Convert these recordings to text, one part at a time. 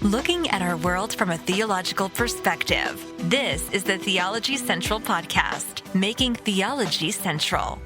Looking at our world from a theological perspective. This is the Theology Central Podcast, making theology central.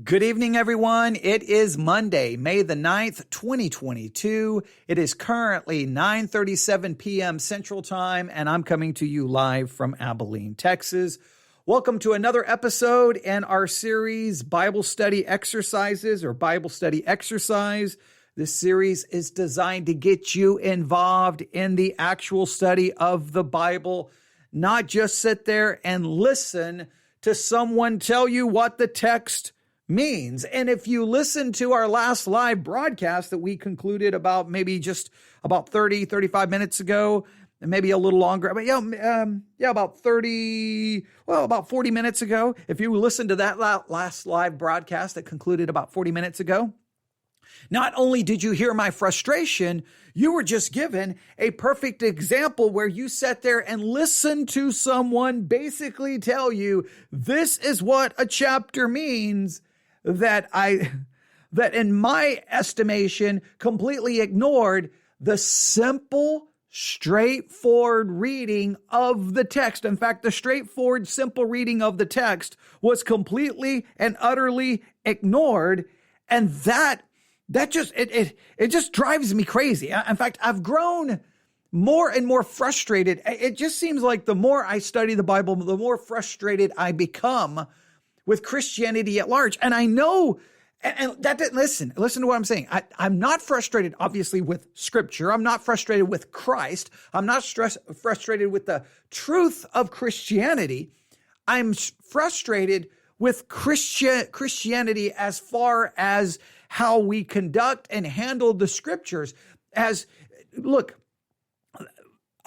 Good evening, everyone. It is Monday, May the 9th, 2022. It is currently 9:37 p.m. Central Time, and I'm coming to you live from Abilene, Texas. Welcome to another episode in our series, Bible Study Exercises or Bible Study Exercise. This series is designed to get you involved in the actual study of the Bible, not just sit there and listen to someone tell you what the text means. And if you listen to our last live broadcast that we concluded about 35 minutes ago, and maybe a little longer, but about 40 minutes ago. If you listen to that last live broadcast that concluded about 40 minutes ago, not only did you hear my frustration, you were just given a perfect example where you sat there and listened to someone basically tell you, this is what a chapter means, that in my estimation completely ignored the simple, straightforward reading of the text. In fact, the straightforward, simple reading of the text was completely and utterly ignored. And that just drives me crazy. In fact, I've grown more and more frustrated. It just seems like the more I study the Bible, the more frustrated I become with Christianity at large. And I know, and that didn't listen to what I'm saying. I'm not frustrated, obviously, with Scripture. I'm not frustrated with Christ. I'm not frustrated with the truth of Christianity. I'm frustrated with Christianity as far as how we conduct and handle the Scriptures. Look,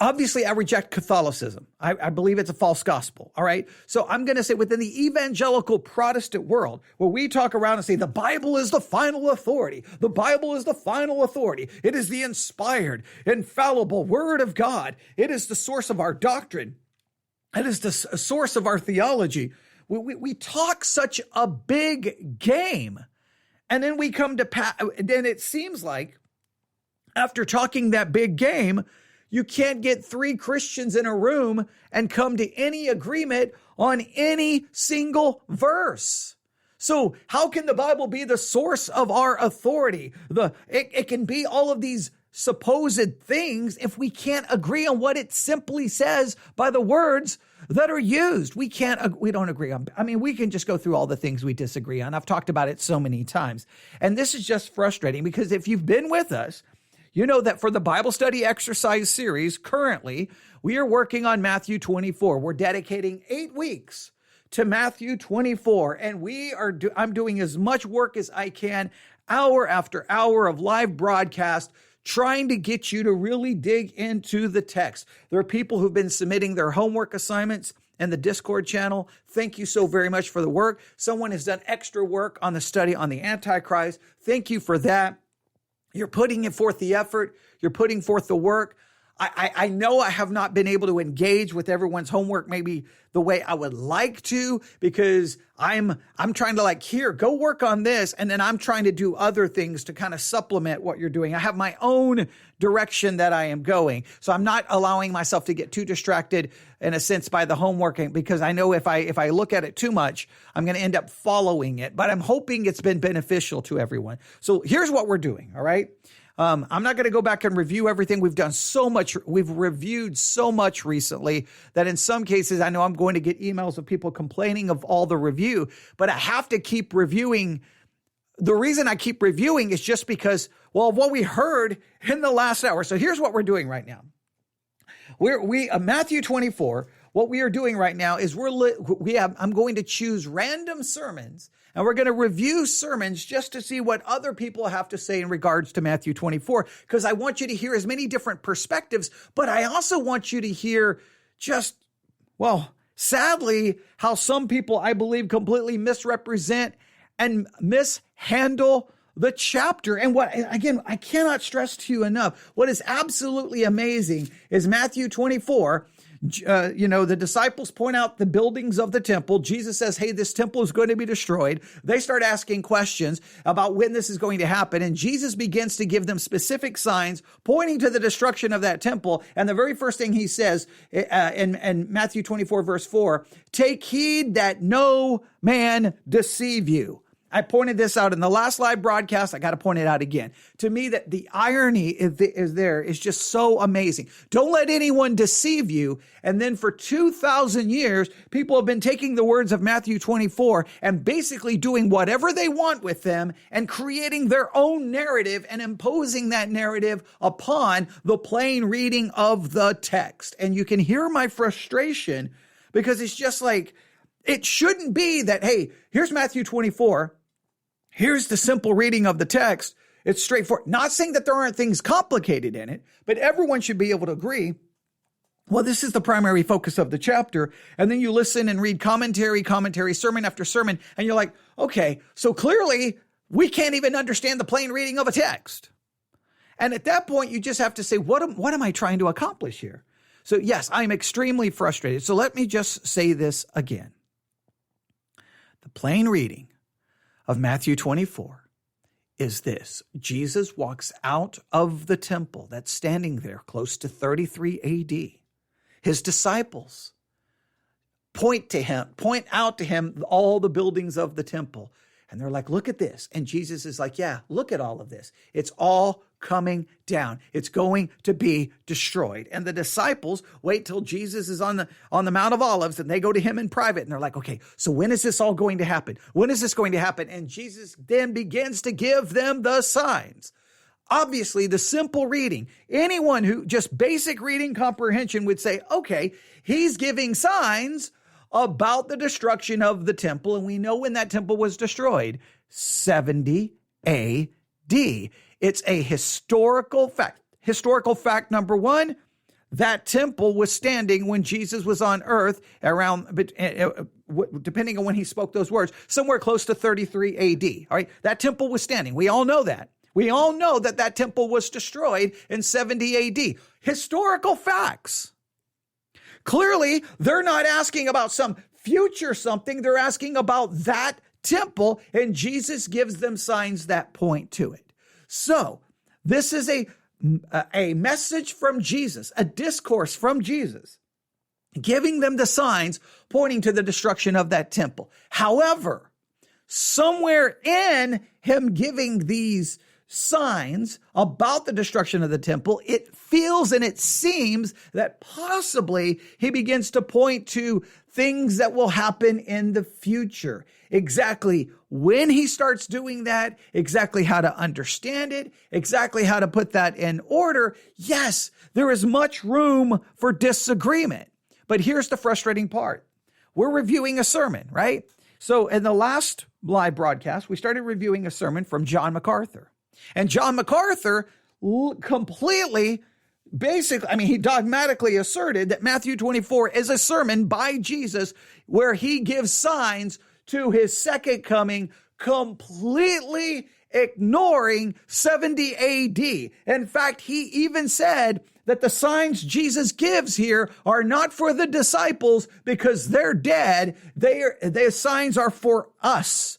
obviously I reject Catholicism. I believe it's a false gospel, all right? So I'm going to say within the evangelical Protestant world, where we talk around and say the Bible is the final authority. The Bible is the final authority. It is the inspired, infallible Word of God. It is the source of our doctrine. It is the source of our theology. We talk such a big game. And then we come to, then it seems like after talking that big game, you can't get three Christians in a room and come to any agreement on any single verse. So how can the Bible be the source of our authority? It can be all of these supposed things if we can't agree on what it simply says by the words that are used. We don't agree on, we can just go through all the things we disagree on. I've talked about it so many times. And this is just frustrating because if you've been with us, you know that for the Bible Study Exercise series, currently, we are working on Matthew 24. We're dedicating 8 weeks to Matthew 24. And I'm doing as much work as I can, hour after hour of live broadcast, trying to get you to really dig into the text. There are people who've been submitting their homework assignments in the Discord channel. Thank you so very much for the work. Someone has done extra work on the study on the Antichrist. Thank you for that. You're putting forth the effort. You're putting forth the work. I know I have not been able to engage with everyone's homework maybe the way I would like to, because I'm trying to here, go work on this. And then I'm trying to do other things to kind of supplement what you're doing. I have my own direction that I am going. So I'm not allowing myself to get too distracted in a sense by the homework, because I know if I look at it too much, I'm going to end up following it, but I'm hoping it's been beneficial to everyone. So here's what we're doing. All right. I'm not going to go back and review everything. We've done so much. We've reviewed so much recently that in some cases, I know I'm going to get emails of people complaining of all the review, but I have to keep reviewing. The reason I keep reviewing is just because, of what we heard in the last hour. So here's what we're doing right now. Matthew 24, what we are doing right now is I'm going to choose random sermons, and we're going to review sermons just to see what other people have to say in regards to Matthew 24, because I want you to hear as many different perspectives, but I also want you to hear sadly, how some people, I believe, completely misrepresent and mishandle the chapter. And I cannot stress to you enough, what is absolutely amazing is Matthew 24. The disciples point out the buildings of the temple. Jesus says, hey, this temple is going to be destroyed. They start asking questions about when this is going to happen. And Jesus begins to give them specific signs pointing to the destruction of that temple. And the very first thing he says in Matthew 24, verse 4, take heed that no man deceive you. I pointed this out in the last live broadcast. I got to point it out again. To me, that the irony is just so amazing. Don't let anyone deceive you. And then for 2,000 years, people have been taking the words of Matthew 24 and basically doing whatever they want with them and creating their own narrative and imposing that narrative upon the plain reading of the text. And you can hear my frustration because it's just like, it shouldn't be that, hey, here's Matthew 24. Here's the simple reading of the text. It's straightforward. Not saying that there aren't things complicated in it, but everyone should be able to agree, well, this is the primary focus of the chapter. And then you listen and read commentary, sermon after sermon, and you're like, okay, so clearly we can't even understand the plain reading of a text. And at that point, you just have to say, what am I trying to accomplish here? So yes, I'm extremely frustrated. So let me just say this again. The plain reading of Matthew 24 is this. Jesus walks out of the temple that's standing there close to 33 AD. His disciples point out to him all the buildings of the temple. And they're like, look at this. And Jesus is like, yeah, look at all of this. It's all coming down. It's going to be destroyed. And the disciples wait till Jesus is on the Mount of Olives and they go to him in private. And they're like, okay, so when is this all going to happen? When is this going to happen? And Jesus then begins to give them the signs. Obviously, the simple reading, anyone who just basic reading comprehension would say, okay, he's giving signs about the destruction of the temple. And we know when that temple was destroyed, 70 AD. It's a historical fact. Historical fact number one, that temple was standing when Jesus was on earth around, depending on when he spoke those words, somewhere close to 33 AD. All right, that temple was standing. We all know that. We all know that that temple was destroyed in 70 AD. Historical facts. Clearly, they're not asking about some future something. They're asking about that temple, and Jesus gives them signs that point to it. So this is a message from Jesus, a discourse from Jesus, giving them the signs pointing to the destruction of that temple. However, somewhere in him giving these signs about the destruction of the temple, it feels and it seems that possibly he begins to point to things that will happen in the future. Exactly when he starts doing that, exactly how to understand it, exactly how to put that in order. Yes, there is much room for disagreement. But here's the frustrating part. We're reviewing a sermon, right? So in the last live broadcast, we started reviewing a sermon from John MacArthur. And John MacArthur completely, he dogmatically asserted that Matthew 24 is a sermon by Jesus where he gives signs to his second coming, completely ignoring 70 AD. In fact, he even said that the signs Jesus gives here are not for the disciples because they're dead. Their signs are for us.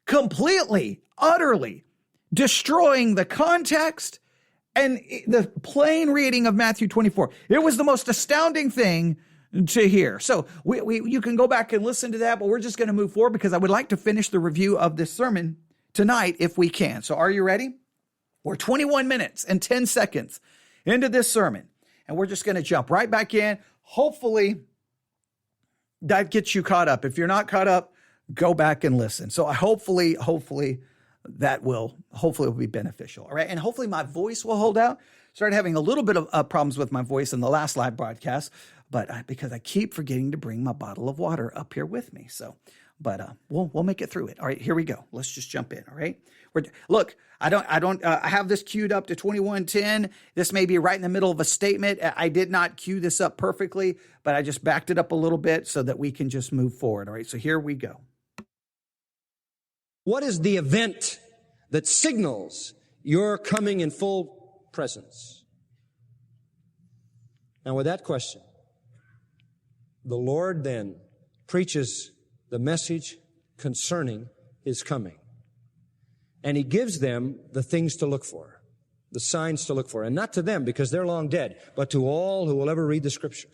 Completely, utterly destroying the context and the plain reading of Matthew 24. It was the most astounding thing to hear. So you can go back and listen to that, but we're just going to move forward because I would like to finish the review of this sermon tonight if we can. So are you ready? We're 21 minutes and 10 seconds into this sermon, and we're just going to jump right back in. Hopefully that gets you caught up. If you're not caught up, go back and listen. So hopefully that will be beneficial. All right. And hopefully my voice will hold out. Started having a little bit of problems with my voice in the last live broadcast, but because I keep forgetting to bring my bottle of water up here with me. So, but we'll make it through it. All right, here we go. Let's just jump in. All right. Look, I have this queued up to 21:10. This may be right in the middle of a statement. I did not cue this up perfectly, but I just backed it up a little bit so that we can just move forward. All right. So here we go. What is the event that signals your coming in full presence? Now, with that question, the Lord then preaches the message concerning his coming. And he gives them the things to look for, the signs to look for. And not to them, because they're long dead, but to all who will ever read the Scripture.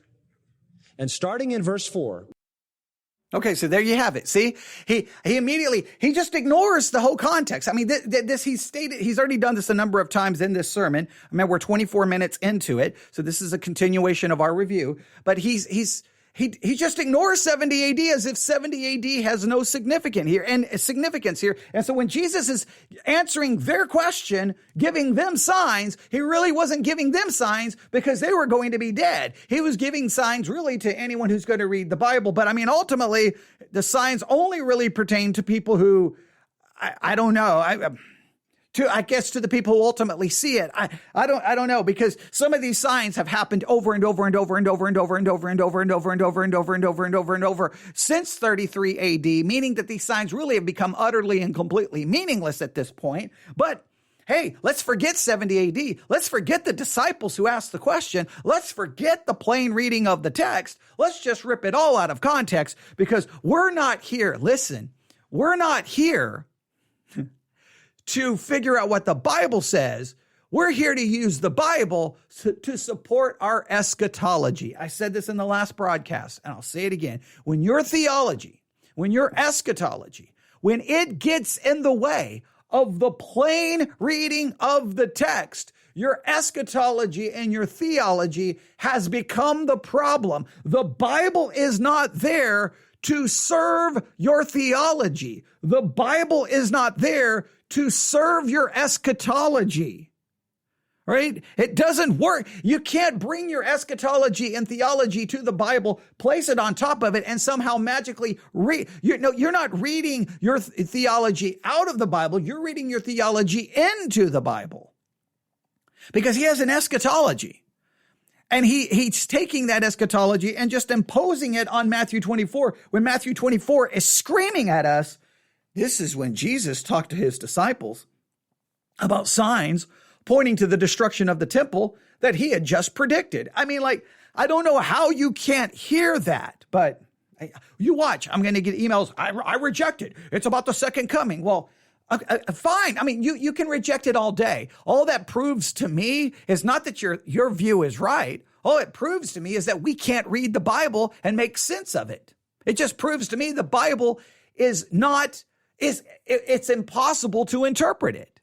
And starting in verse 4. Okay, so there you have it. See, he immediately, he just ignores the whole context. I mean, he's already done this a number of times in this sermon. I mean, we're 24 minutes into it, so this is a continuation of our review. But he just ignores 70 AD as if 70 AD has no significance here. And so when Jesus is answering their question, giving them signs, he really wasn't giving them signs because they were going to be dead. He was giving signs really to anyone who's going to read the Bible. But I mean, ultimately, the signs only really pertain to people who, I don't know, I guess to the people who ultimately see it. I don't know, because some of these signs have happened over and over and over and over and over and over and over and over and over and over and over and over and over since 33 AD, meaning that these signs really have become utterly and completely meaningless at this point. But hey, let's forget 70 AD. Let's forget the disciples who asked the question. Let's forget the plain reading of the text. Let's just rip it all out of context, because we're not here. Listen, we're not here to figure out what the Bible says. We're here to use the Bible to support our eschatology. I said this in the last broadcast, and I'll say it again. When your theology, when your eschatology, when it gets in the way of the plain reading of the text, your eschatology and your theology has become the problem. The Bible is not there to serve your theology. The Bible is not there to serve your eschatology, right? It doesn't work. You can't bring your eschatology and theology to the Bible, place it on top of it, and somehow magically you're not reading your theology out of the Bible. You're reading your theology into the Bible, because he has an eschatology. And he's taking that eschatology and just imposing it on Matthew 24, when Matthew 24 is screaming at us. This is when Jesus talked to his disciples about signs pointing to the destruction of the temple that he had just predicted. I mean, like, I don't know how you can't hear that, but you watch. I'm going to get emails. I reject it. It's about the second coming. Well, fine. I mean, you can reject it all day. All that proves to me is not that your view is right. All it proves to me is that we can't read the Bible and make sense of it. It just proves to me the Bible it's impossible to interpret it.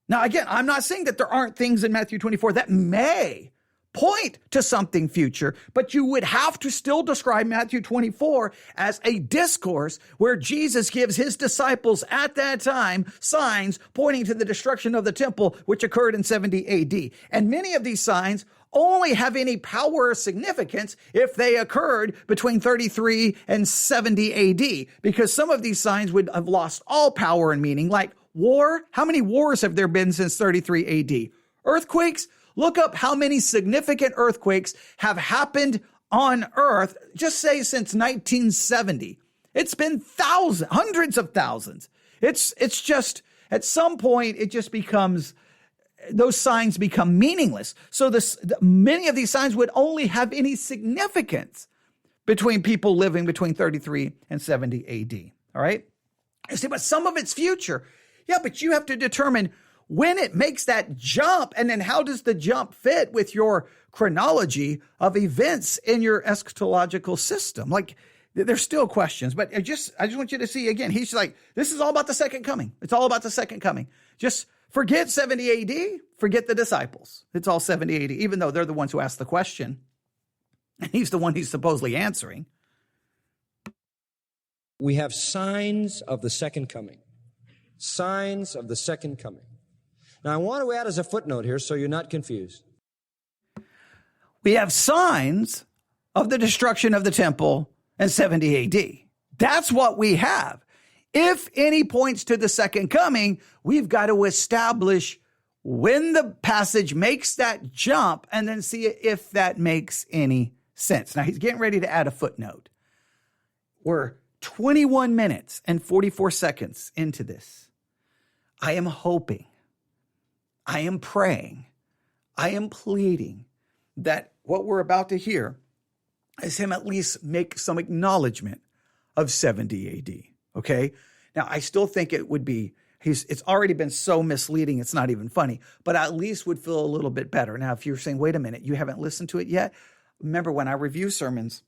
Now, again, I'm not saying that there aren't things in Matthew 24 that may point to something future, but you would have to still describe Matthew 24 as a discourse where Jesus gives his disciples at that time signs pointing to the destruction of the temple, which occurred in 70 AD. And many of these signs only have any power or significance if they occurred between 33 and 70 AD, because some of these signs would have lost all power and meaning, like war. How many wars have there been since 33 AD? Earthquakes? Look up how many significant earthquakes have happened on Earth, just say since 1970. It's been thousands, hundreds of thousands. It's just, at some point, it just becomes, those signs become meaningless. So many of these signs would only have any significance between people living between 33 and 70 AD. All right? You see, but some of it's future. Yeah, but you have to determine when it makes that jump, and then how does the jump fit with your chronology of events in your eschatological system? Like, there's still questions, but I just want you to see again, he's like, this is all about the second coming. It's all about the second coming. Just forget 70 AD, forget the disciples. It's all 70 AD, even though they're the ones who asked the question. And he's the one he's supposedly answering. We have signs of the second coming. Signs of the second coming. Now, I want to add as a footnote here so you're not confused. We have signs of the destruction of the temple in 70 AD. That's what we have. If any points to the second coming, we've got to establish when the passage makes that jump and then see if that makes any sense. Now, he's getting ready to add a footnote. We're 21 minutes and 44 seconds into this. I am hoping, I am praying, I am pleading that what we're about to hear is him at least make some acknowledgement of 70 AD. Okay. Now, I still think it would be, it's already been so misleading, it's not even funny, but at least would feel a little bit better. Now, if you're saying, wait a minute, you haven't listened to it yet. Remember, when I review sermons,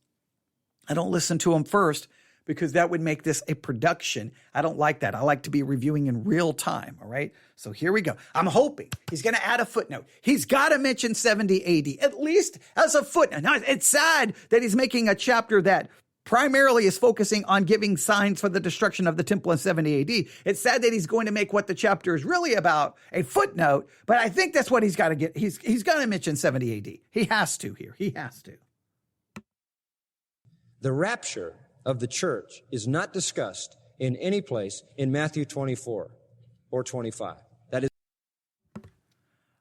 I don't listen to them first because that would make this a production. I don't like that. I like to be reviewing in real time. All right. So here we go. I'm hoping he's going to add a footnote. He's got to mention 70 AD, at least as a footnote. Now, it's sad that he's making a chapter that primarily is focusing on giving signs for the destruction of the temple in 70 AD. It's sad that he's going to make what the chapter is really about a footnote, but I think that's what he's got to get. He's got to mention 70 AD. He has to here. He has to. The rapture of the church is not discussed in any place in Matthew 24 or 25. That is.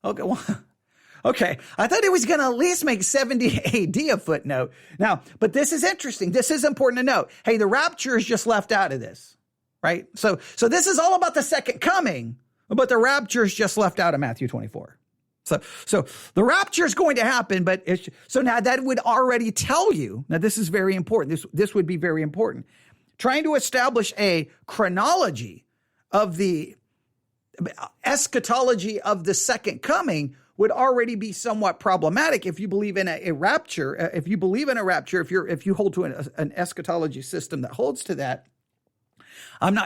Okay. Well, okay. I thought he was going to at least make 70 AD a footnote. Now, but this is interesting. This is important to note. Hey, the rapture is just left out of this, right? So this is all about the second coming, but the rapture is just left out of Matthew 24. So the rapture is going to happen, but so now that would already tell you, now this is very important. This would be very important. Trying to establish a chronology of the eschatology of the second coming would already be somewhat problematic if you believe in a rapture. If you believe in a rapture, if you hold to an eschatology system that holds to that.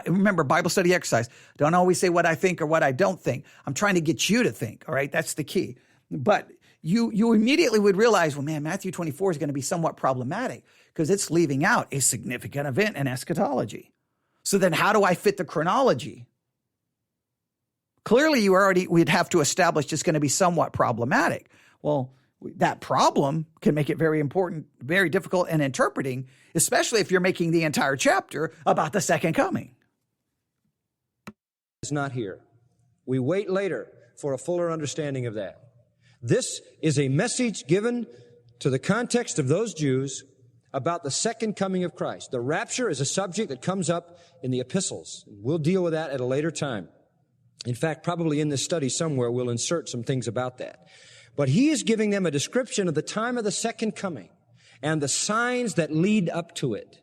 Remember, Bible study exercise. Don't always say what I think or what I don't think. I'm trying to get you to think, all right? That's the key. But you immediately would realize, well, man, Matthew 24 is going to be somewhat problematic because it's leaving out a significant event in eschatology. So then how do I fit the chronology? Clearly, we'd have to establish it's going to be somewhat problematic. Well, that problem can make it very important, very difficult in interpreting, especially if you're making the entire chapter about the second coming. It's not here. We wait later for a fuller understanding of that. This is a message given to the context of those Jews about the second coming of Christ. The rapture is a subject that comes up in the epistles. We'll deal with that at a later time. In fact, probably in this study somewhere, we'll insert some things about that. But he is giving them a description of the time of the second coming and the signs that lead up to it.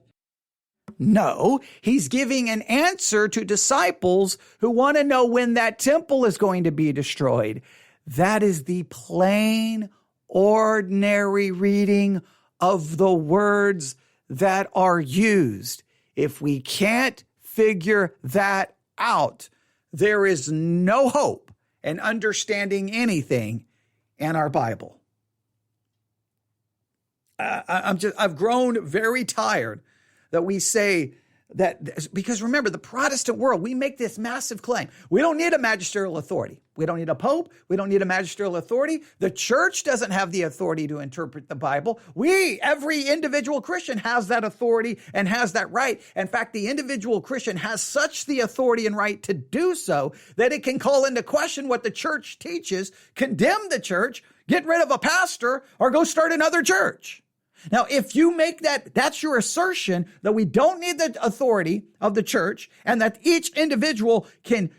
No, he's giving an answer to disciples who want to know when that temple is going to be destroyed. That is the plain, ordinary reading of the words that are used. If we can't figure that out, there is no hope in understanding anything in our Bible. I've grown very tired that we say that, because remember, the Protestant world, we make this massive claim. We don't need a magisterial authority. We don't need a pope. We don't need a magisterial authority. The church doesn't have the authority to interpret the Bible. Every individual Christian has that authority and has that right. In fact, the individual Christian has such the authority and right to do so that it can call into question what the church teaches, condemn the church, get rid of a pastor, or go start another church. Now, if you make that's your assertion that we don't need the authority of the church and that each individual can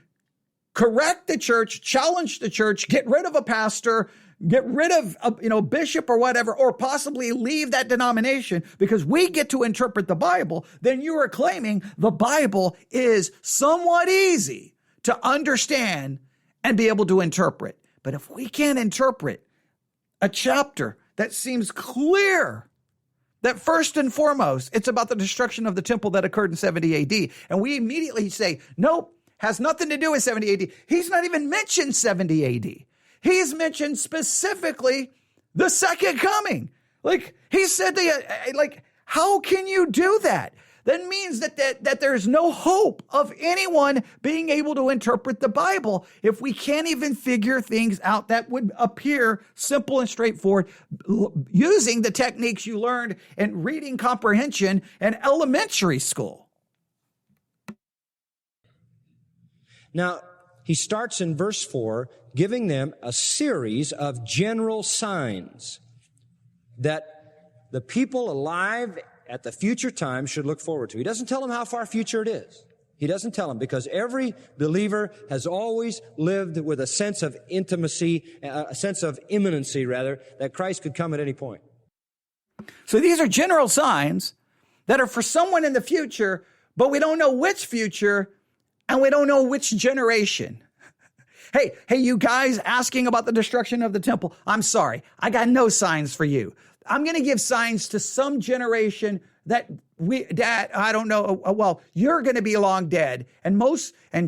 correct the church, challenge the church, get rid of a pastor, get rid of a bishop or whatever, or possibly leave that denomination because we get to interpret the Bible, then you are claiming the Bible is somewhat easy to understand and be able to interpret. But if we can't interpret a chapter that seems clear, that first and foremost, it's about the destruction of the temple that occurred in 70 AD. And we immediately say, nope, has nothing to do with 70 AD. He's not even mentioned 70 AD. He's mentioned specifically the second coming. Like he said, how can you do that? That means that there's no hope of anyone being able to interpret the Bible if we can't even figure things out that would appear simple and straightforward using the techniques you learned in reading comprehension in elementary school. Now, he starts in verse 4, giving them a series of general signs that the people alive at the future time should look forward to. He doesn't tell them how far future it is. He doesn't tell them because every believer has always lived with a sense of intimacy, a sense of imminency, rather, that Christ could come at any point. So these are general signs that are for someone in the future, but we don't know which future and we don't know which generation. Hey, you guys asking about the destruction of the temple. I'm sorry. I got no signs for you. I'm going to give signs to some generation that I don't know. Well, you're going to be long dead, and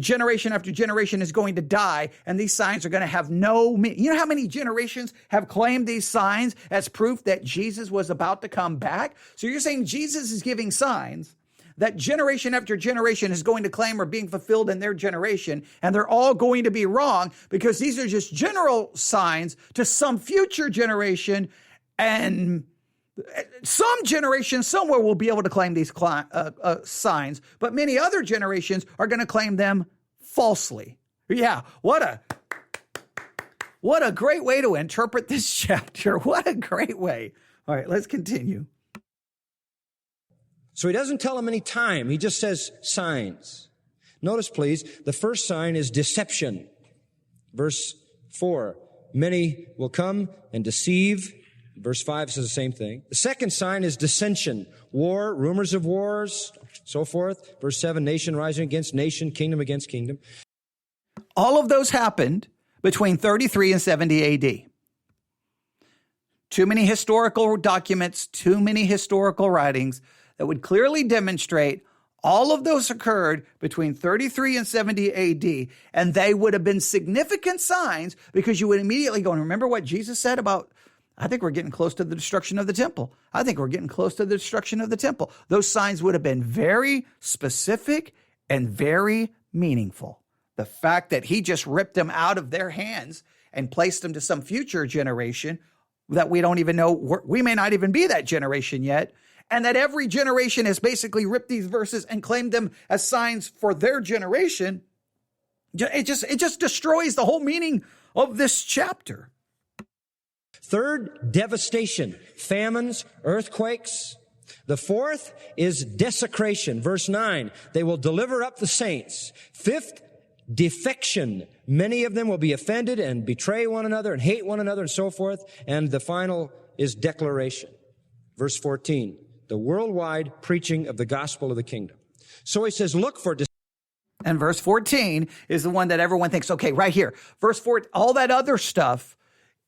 generation after generation is going to die, and these signs are going to have no meaning. You know how many generations have claimed these signs as proof that Jesus was about to come back? So you're saying Jesus is giving signs that generation after generation is going to claim are being fulfilled in their generation, and they're all going to be wrong because these are just general signs to some future generation, and some generation somewhere will be able to claim these signs, but many other generations are going to claim them falsely. Yeah, what a great way to interpret this chapter. What a great way. All right, let's continue. So he doesn't tell them any time. He just says signs. Notice, please, the first sign is deception. Verse 4, many will come and deceive. Verse 5 says the same thing. The second sign is dissension, war, rumors of wars, so forth. Verse 7, nation rising against nation, kingdom against kingdom. All of those happened between 33 and 70 AD. Too many historical documents, too many historical writings that would clearly demonstrate all of those occurred between 33 and 70 AD, and they would have been significant signs because you would immediately go, and remember what Jesus said about, I think we're getting close to the destruction of the temple. I think we're getting close to the destruction of the temple. Those signs would have been very specific and very meaningful. The fact that he just ripped them out of their hands and placed them to some future generation that we don't even know, we may not even be that generation yet, and that every generation has basically ripped these verses and claimed them as signs for their generation, it just destroys the whole meaning of this chapter. Third, devastation, famines, earthquakes. The fourth is desecration. Verse 9, they will deliver up the saints. Fifth, defection. Many of them will be offended and betray one another and hate one another and so forth. And the final is declaration. Verse 14, the worldwide preaching of the gospel of the kingdom. So he says, look for and verse 14 is the one that everyone thinks, okay, right here. Verse 4, all that other stuff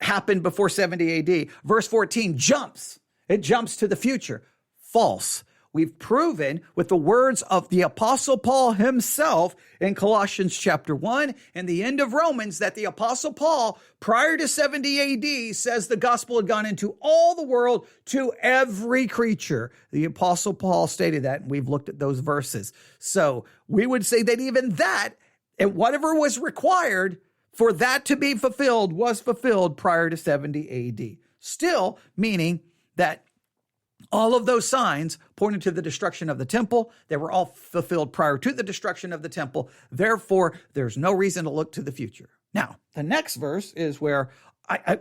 happened before 70 AD. Verse 14 jumps. It jumps to the future. False. We've proven with the words of the Apostle Paul himself in Colossians chapter 1 and the end of Romans that the Apostle Paul, prior to 70 AD, says the gospel had gone into all the world to every creature. The Apostle Paul stated that, and we've looked at those verses. So we would say that even that, and whatever was required for that to be fulfilled was fulfilled prior to 70 AD. Still meaning that all of those signs pointed to the destruction of the temple. They were all fulfilled prior to the destruction of the temple. Therefore, there's no reason to look to the future. Now, the next verse is where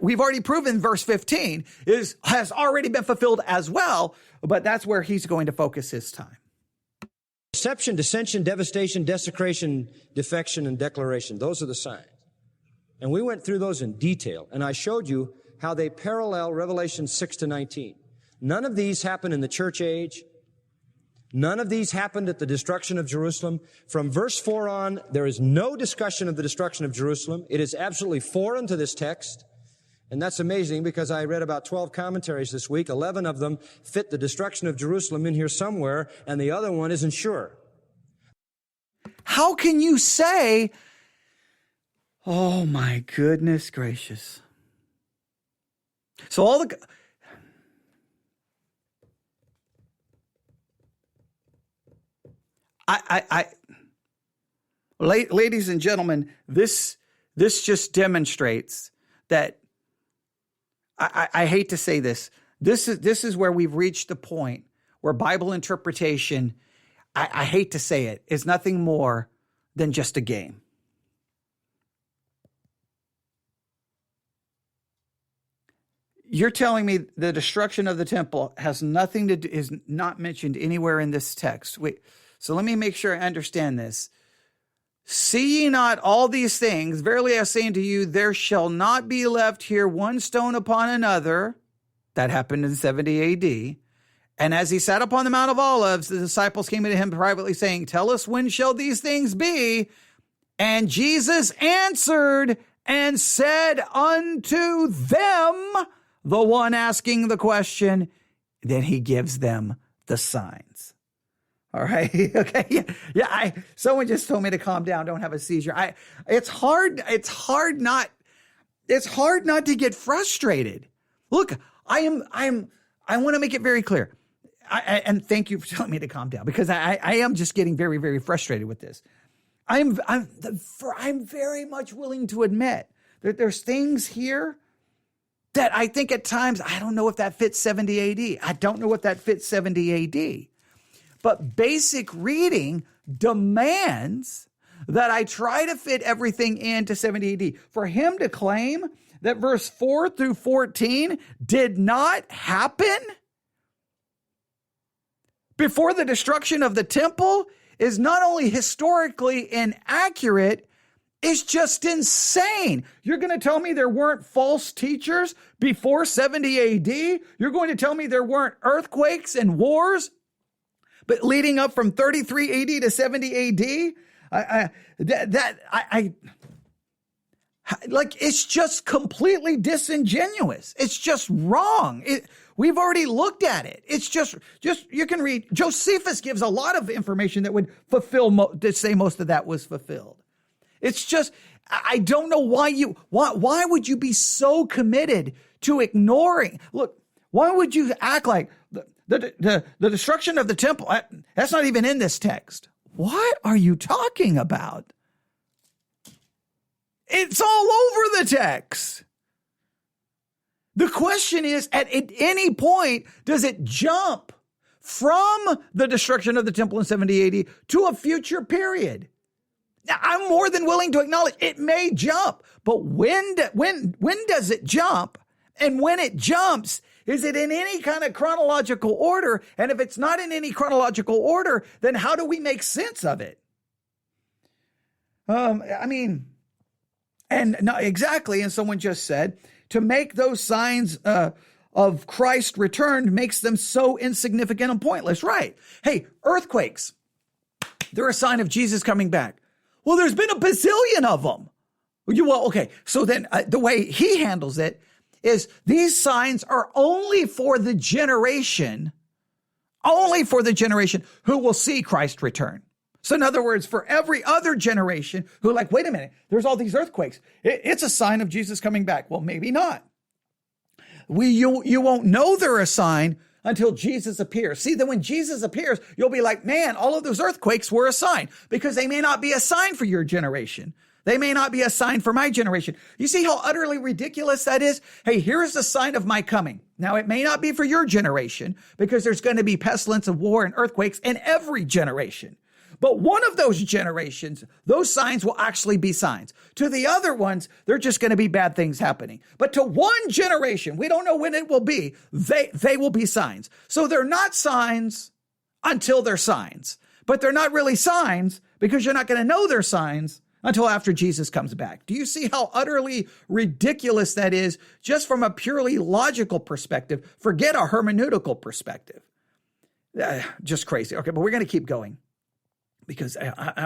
we've already proven verse 15 has already been fulfilled as well, but that's where he's going to focus his time. Deception, dissension, devastation, desecration, defection, and declaration. Those are the signs. And we went through those in detail, and I showed you how they parallel Revelation 6 to 19. None of these happened in the church age. None of these happened at the destruction of Jerusalem. From verse 4 on, there is no discussion of the destruction of Jerusalem. It is absolutely foreign to this text. And that's amazing because I read about 12 commentaries this week. 11 of them fit the destruction of Jerusalem in here somewhere, and the other one isn't sure. How can you say, oh my goodness gracious. So all the... Ladies and gentlemen, this just demonstrates that I hate to say this. This is where we've reached the point where Bible interpretation, I hate to say it, is nothing more than just a game. You're telling me the destruction of the temple has nothing to do, is not mentioned anywhere in this text. Wait. So let me make sure I understand this. See ye not all these things? Verily I say unto you, there shall not be left here one stone upon another That happened in 70 AD. And as he sat upon the Mount of Olives, the disciples came to him privately saying, "Tell us, when shall these things be?" And Jesus answered and said unto them, the one asking the question, then he gives them the signs. All right. Okay. Yeah. Someone just told me to calm down. Don't have a seizure. It's hard not to get frustrated. Look, I want to make it very clear. And thank you for telling me to calm down, because I am just getting very, very frustrated with this. I'm very much willing to admit that there's things here that I think at times, I don't know if that fits 70 AD. I don't know if that fits 70 AD. But basic reading demands that I try to fit everything into 70 AD. For him to claim that verse 4 through 14 did not happen before the destruction of the temple is not only historically inaccurate, it's just insane. You're going to tell me there weren't false teachers before 70 AD? You're going to tell me there weren't earthquakes and wars, but leading up from 33 AD to 70 AD? It's just completely disingenuous. It's just wrong. We've already looked at it. It's just you can read. Josephus gives a lot of information that would fulfill, to say most of that was fulfilled. It's just, I don't know why would you be so committed to ignoring? Look, why would you act like the destruction of the temple? That's not even in this text. What are you talking about? It's all over the text. The question is, at any point, does it jump from the destruction of the temple in 70 AD to a future period? Now, I'm more than willing to acknowledge it may jump, but when does it jump? And when it jumps, is it in any kind of chronological order? And if it's not in any chronological order, then how do we make sense of it? And no, exactly. And someone just said, to make those signs of Christ returned makes them so insignificant and pointless. Right. Hey, earthquakes, they're a sign of Jesus coming back. Well, there's been a bazillion of them. Well, okay. So then the way he handles it is these signs are only for the generation who will see Christ return. So in other words, for every other generation who wait a minute, there's all these earthquakes. It's a sign of Jesus coming back. Well, maybe not. You won't know they're a sign until Jesus appears. See, then when Jesus appears, you'll be like, man, all of those earthquakes were a sign, because they may not be a sign for your generation. They may not be a sign for my generation. You see how utterly ridiculous that is? Hey, here's the sign of my coming. Now, it may not be for your generation, because there's going to be pestilence of war and earthquakes in every generation. But one of those generations, those signs will actually be signs. To the other ones, they're just going to be bad things happening. But to one generation, we don't know when it will be, they will be signs. So they're not signs until they're signs. But they're not really signs, because you're not going to know they're signs until after Jesus comes back. Do you see how utterly ridiculous that is, just from a purely logical perspective? Forget a hermeneutical perspective. Just crazy. Okay, but we're going to keep going, because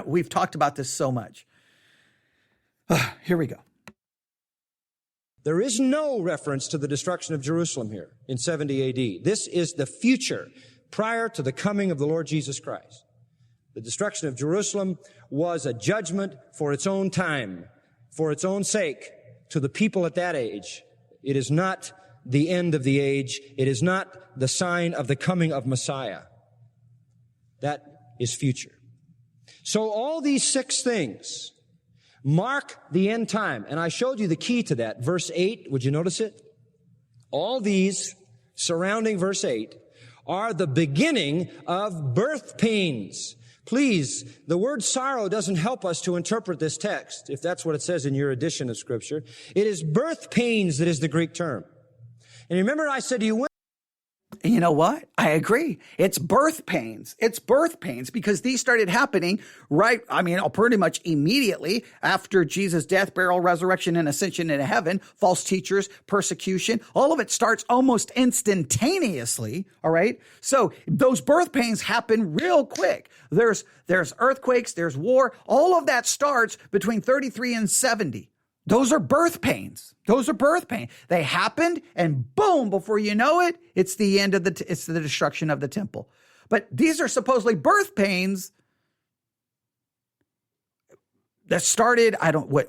we've talked about this so much. Here we go. There is no reference to the destruction of Jerusalem here in 70 AD. This is the future prior to the coming of the Lord Jesus Christ. The destruction of Jerusalem was a judgment for its own time, for its own sake, to the people at that age. It is not the end of the age. It is not the sign of the coming of Messiah. That is future. So all these 6 things mark the end time. And I showed you the key to that. Verse 8, would you notice it? All these surrounding verse 8 are the beginning of birth pains. Please, the word sorrow doesn't help us to interpret this text, if that's what it says in your edition of Scripture. It is birth pains that is the Greek term. And remember I said to you, you know what? I agree. It's birth pains. It's birth pains because these started happening pretty much immediately after Jesus' death, burial, resurrection, and ascension into heaven. False teachers, persecution, all of it starts almost instantaneously. All right. So those birth pains happen real quick. There's earthquakes, there's war. All of that starts between 33 and 70. Those are birth pains. Those are birth pains. They happened and boom, before you know it, it's the end of it's the destruction of the temple. But these are supposedly birth pains that started,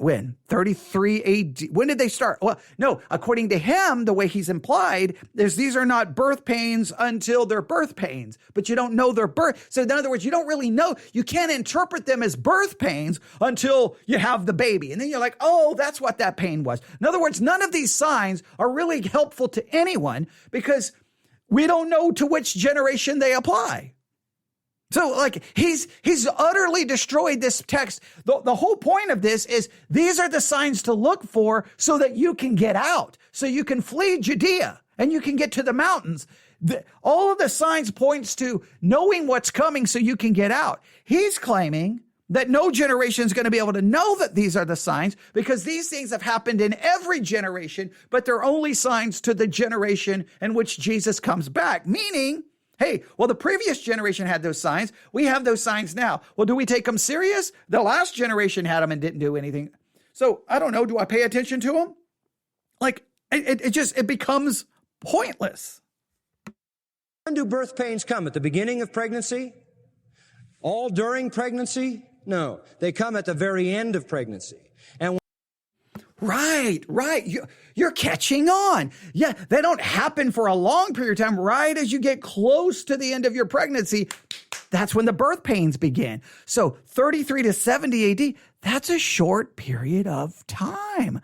when? 33 AD. When did they start? Well, no, according to him, the way he's implied is these are not birth pains until they're birth pains, but you don't know their birth. So in other words, you don't really know. You can't interpret them as birth pains until you have the baby. And then you're like, oh, that's what that pain was. In other words, none of these signs are really helpful to anyone because we don't know to which generation they apply. So he's utterly destroyed this text. The whole point of this is these are the signs to look for so that you can get out, so you can flee Judea and you can get to the mountains. All of the signs points to knowing what's coming so you can get out. He's claiming that no generation is going to be able to know that these are the signs because these things have happened in every generation, but they're only signs to the generation in which Jesus comes back, meaning, hey, well, the previous generation had those signs. We have those signs now. Well, do we take them serious? The last generation had them and didn't do anything. So I don't know. Do I pay attention to them? It becomes pointless. When do birth pains come? At the beginning of pregnancy? All during pregnancy? No, they come at the very end of pregnancy. And Right. You're catching on. Yeah, they don't happen for a long period of time. Right as you get close to the end of your pregnancy, that's when the birth pains begin. So 33 to 70 AD, that's a short period of time.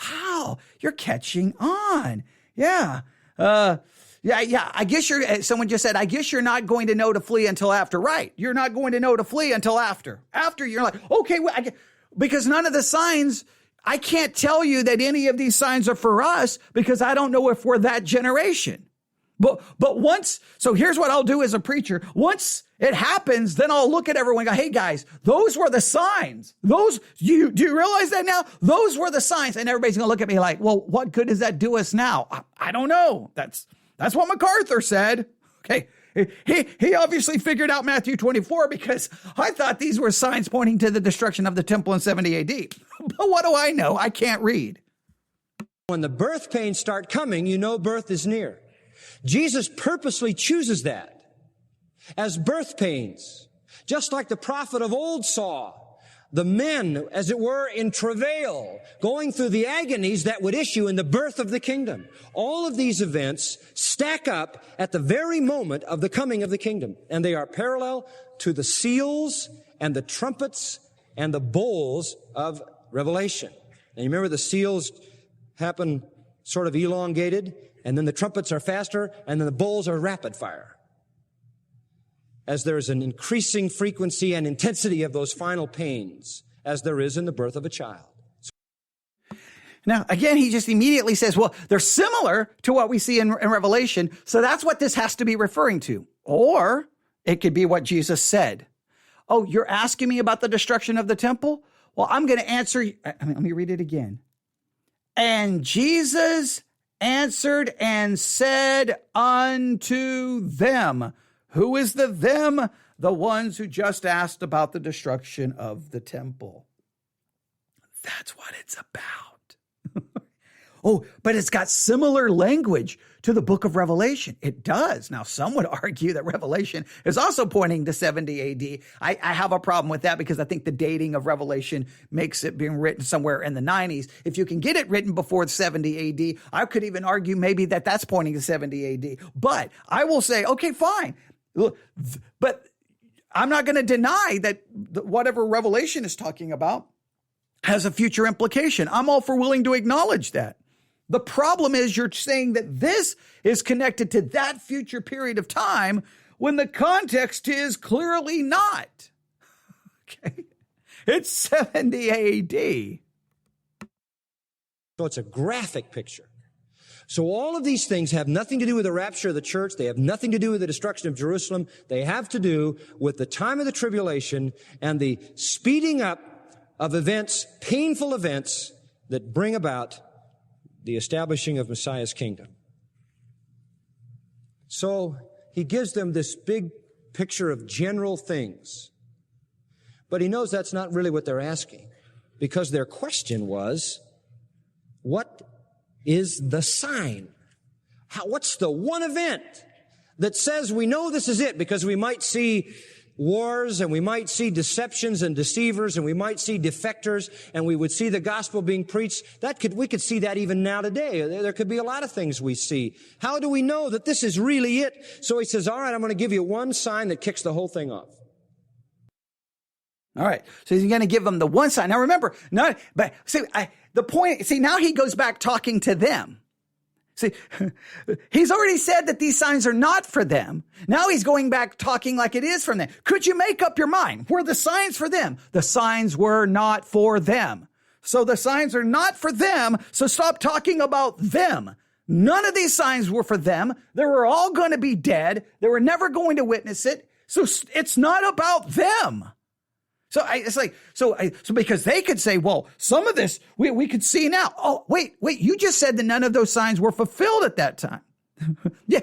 Wow, you're catching on. Yeah. Yeah. I guess someone just said, I guess you're not going to know to flee until after. Right. You're not going to know to flee until after. After you're like, okay, because none of the signs, I can't tell you that any of these signs are for us because I don't know if we're that generation. But so here's what I'll do as a preacher. Once it happens, then I'll look at everyone and go, hey guys, those were the signs. Do you realize that now? Those were the signs. And everybody's going to look at me like, well, what good does that do us now? I don't know. That's what MacArthur said. Okay. He obviously figured out Matthew 24 because I thought these were signs pointing to the destruction of the temple in 70 AD. But what do I know? I can't read. When the birth pains start coming, you know birth is near. Jesus purposely chooses that as birth pains, just like the prophet of old saw the men, as it were, in travail, going through the agonies that would issue in the birth of the kingdom. All of these events stack up at the very moment of the coming of the kingdom, and they are parallel to the seals and the trumpets and the bowls of Revelation. And you remember the seals happen sort of elongated, and then the trumpets are faster, and then the bowls are rapid fire, as there is an increasing frequency and intensity of those final pains, as there is in the birth of a child. Now, again, he just immediately says, well, they're similar to what we see in Revelation, so that's what this has to be referring to. Or it could be what Jesus said. Oh, you're asking me about the destruction of the temple? Well, I'm going to answer. Let me read it again. And Jesus answered and said unto them. Who is the them? The ones who just asked about the destruction of the temple. That's what it's about. Oh, but it's got similar language to the book of Revelation. It does. Now, some would argue that Revelation is also pointing to 70 AD. I have a problem with that because I think the dating of Revelation makes it being written somewhere in the 90s. If you can get it written before 70 AD, I could even argue maybe that's pointing to 70 AD. But I will say, okay, fine. But I'm not going to deny that whatever Revelation is talking about has a future implication. I'm all for willing to acknowledge that. The problem is you're saying that this is connected to that future period of time when the context is clearly not. Okay. It's 70 AD. So it's a graphic picture. So all of these things have nothing to do with the rapture of the church. They have nothing to do with the destruction of Jerusalem. They have to do with the time of the tribulation and the speeding up of events, painful events that bring about the establishing of Messiah's kingdom. So he gives them this big picture of general things. But he knows that's not really what they're asking, because their question was, what is the sign? What's the one event that says we know this is it? Because we might see wars, and we might see deceptions and deceivers, and we might see defectors, and we would see the gospel being preached. We could see that even now today. There could be a lot of things we see. How do we know that this is really it? So he says, all right, I'm going to give you one sign that kicks the whole thing off. All right. So he's going to give them the one sign. Now remember, now he goes back talking to them. See, he's already said that these signs are not for them. Now he's going back talking like it is from them. Could you make up your mind? Were the signs for them? The signs were not for them. So the signs are not for them. So stop talking about them. None of these signs were for them. They were all going to be dead. They were never going to witness it. So it's not about them. So because they could say, well, some of this we could see now. Oh, wait, you just said that none of those signs were fulfilled at that time. Yeah,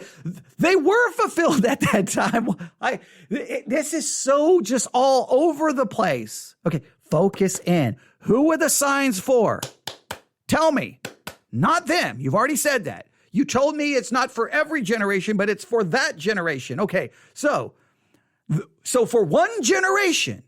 they were fulfilled at that time. This is so just all over the place. Okay, focus in. Who were the signs for? Tell me. Not them. You've already said that. You told me it's not for every generation, but it's for that generation. Okay, so for one generation,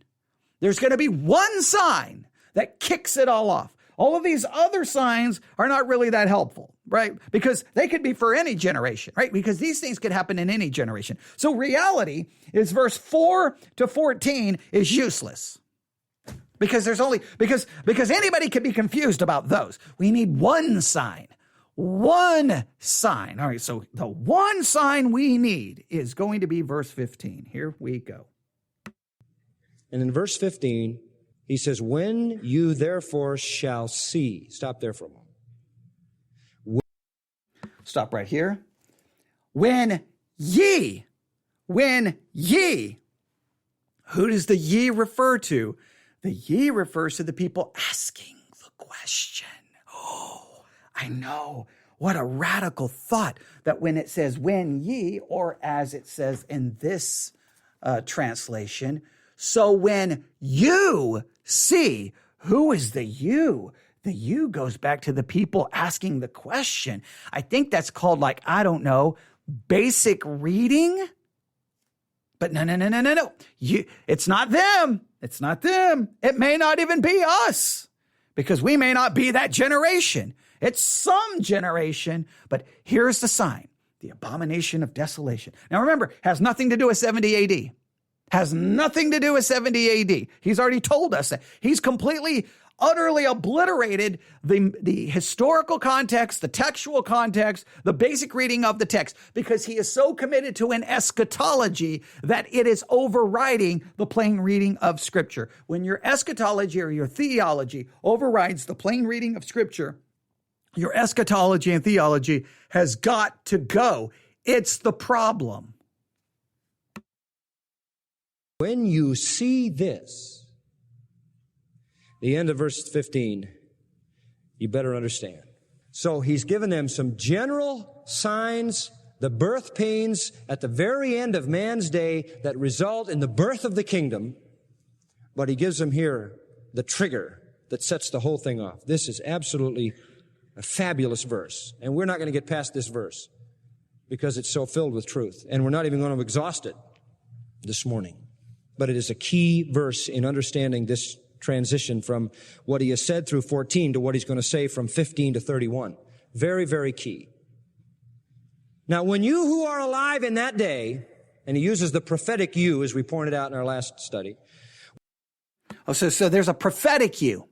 there's going to be one sign that kicks it all off. All of these other signs are not really that helpful, right? Because they could be for any generation, right? Because these things could happen in any generation. So reality is verse 4 to 14 is useless. Because because anybody could be confused about those. We need one sign. One sign. All right, so the one sign we need is going to be verse 15. Here we go. And in verse 15, he says, when you therefore shall see. Stop there for a moment. Stop right here. When ye. Who does the ye refer to? The ye refers to the people asking the question. Oh, I know. What a radical thought that when it says when ye, or as it says in this translation, so when you see, who is the you? The you goes back to the people asking the question. I think that's called basic reading. But no. It's not them. It's not them. It may not even be us, because we may not be that generation. It's some generation, but here's the sign, the abomination of desolation. Now remember, has nothing to do with 70 AD. Has nothing to do with 70 AD. He's already told us that. He's completely, utterly obliterated the historical context, the textual context, the basic reading of the text, because he is so committed to an eschatology that it is overriding the plain reading of Scripture. When your eschatology or your theology overrides the plain reading of Scripture, your eschatology and theology has got to go. It's the problem. When you see this, the end of verse 15, you better understand. So he's given them some general signs, the birth pains at the very end of man's day that result in the birth of the kingdom, but he gives them here the trigger that sets the whole thing off. This is absolutely a fabulous verse, and we're not going to get past this verse because it's so filled with truth, and we're not even going to exhaust it this morning. But it is a key verse in understanding this transition from what he has said through 14 to what he's going to say from 15 to 31. Very, very key. Now, when you who are alive in that day, and he uses the prophetic you, as we pointed out in our last study. Oh, so there's a prophetic you.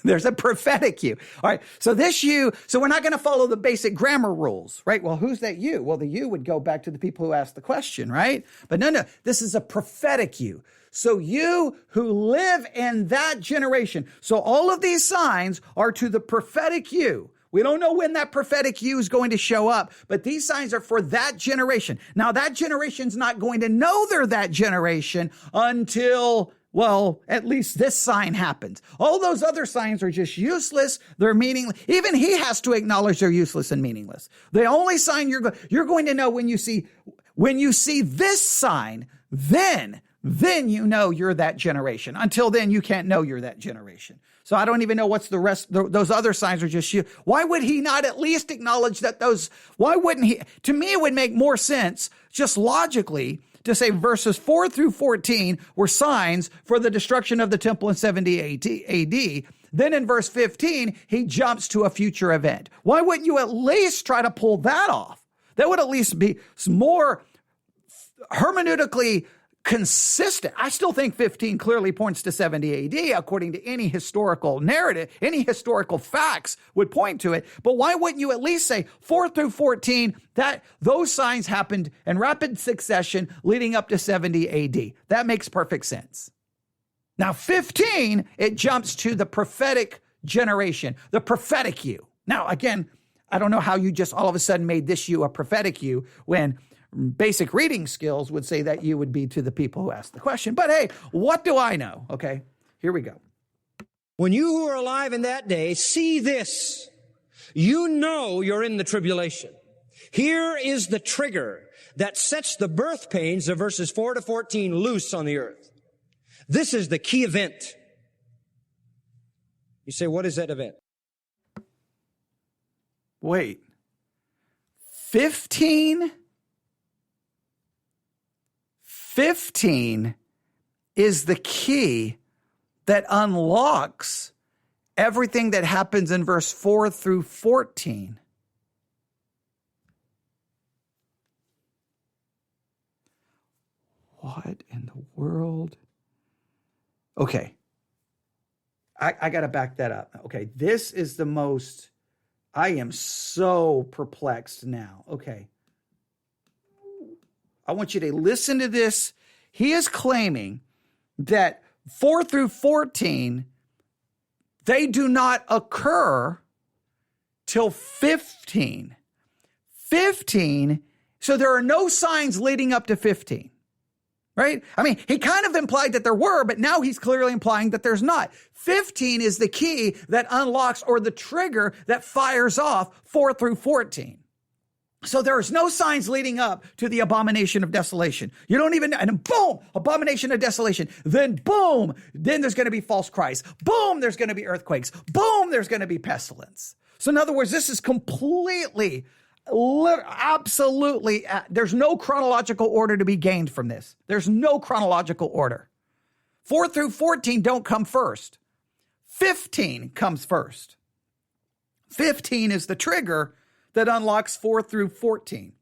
There's a prophetic you. All right. So this you, so we're not going to follow the basic grammar rules, right? Well, who's that you? Well, the you would go back to the people who asked the question, right? But no, this is a prophetic you. So you who live in that generation. So all of these signs are to the prophetic you. We don't know when that prophetic you is going to show up, but these signs are for that generation. Now, that generation's not going to know they're that generation until, well, at least this sign happens. All those other signs are just useless. They're meaningless. Even he has to acknowledge they're useless and meaningless. The only sign you're going to know when you see this sign, then you know you're that generation. Until then, you can't know you're that generation. So I don't even know what's the rest. Those other signs are just you. Why would he not at least acknowledge that why wouldn't he? To me, it would make more sense just logically to say verses 4 through 14 were signs for the destruction of the temple in 70 AD. Then in verse 15, he jumps to a future event. Why wouldn't you at least try to pull that off? That would at least be more hermeneutically consistent. I still think 15 clearly points to 70 AD, according to any historical narrative, any historical facts would point to it. But why wouldn't you at least say 4 through 14, that those signs happened in rapid succession leading up to 70 AD? That makes perfect sense. Now, 15, it jumps to the prophetic generation, the prophetic you. Now, again, I don't know how you just all of a sudden made this you a prophetic you when basic reading skills would say that you would be to the people who asked the question. But hey, what do I know? Okay, here we go. When you who are alive in that day see this, you know you're in the tribulation. Here is the trigger that sets the birth pains of verses 4 to 14 loose on the earth. This is the key event. You say, what is that event? Wait. 15 is the key that unlocks everything that happens in verse 4 through 14. What in the world? Okay. I got to back that up. Okay. This is the most, I am so perplexed now. Okay. I want you to listen to this. He is claiming that 4 through 14, they do not occur till 15. 15, so there are no signs leading up to 15, right? I mean, he kind of implied that there were, but now he's clearly implying that there's not. 15 is the key that unlocks or the trigger that fires off 4 through 14. So there's no signs leading up to the abomination of desolation. You don't even know. And then boom, abomination of desolation. Then boom, then there's going to be false Christ. Boom, there's going to be earthquakes. Boom, there's going to be pestilence. So in other words, this is completely, absolutely, there's no chronological order to be gained from this. There's no chronological order. 4 through 14 don't come first. 15 comes first. 15 is the trigger that unlocks 4 through 14.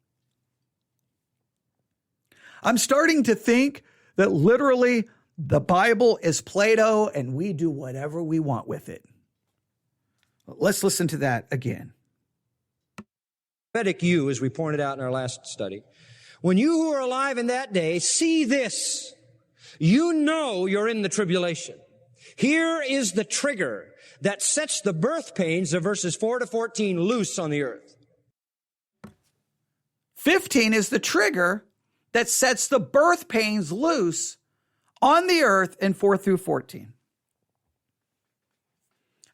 I'm starting to think that literally the Bible is Plato and we do whatever we want with it. Let's listen to that again. Prophetic you, as we pointed out in our last study. When you who are alive in that day see this, you know you're in the tribulation. Here is the trigger that sets the birth pains of verses 4 to 14 loose on the earth. 15 is the trigger that sets the birth pains loose on the earth in 4 through 14.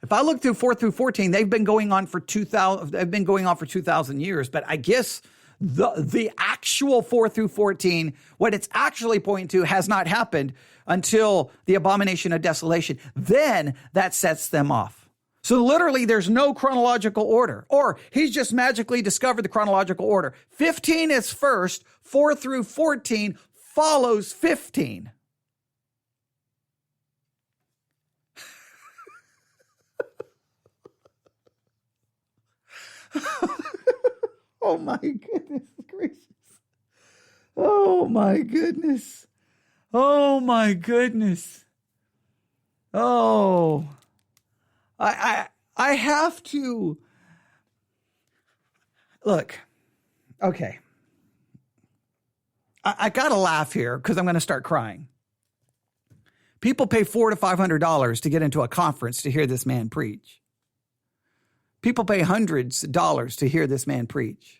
If I look through 4 through 14, they've been going on for 2,000 years, but I guess the actual 4 through 14, what it's actually pointing to has not happened until the abomination of desolation. Then that sets them off. So literally there's no chronological order, or he's just magically discovered the chronological order. 15 is first, 4 through 14 follows 15. Oh my goodness gracious. Oh my goodness. Oh my goodness. Oh, I have to look. Okay. I gotta laugh here because I'm going to start crying. People pay $400 to $500 to get into a conference to hear this man preach. People pay hundreds of dollars to hear this man preach.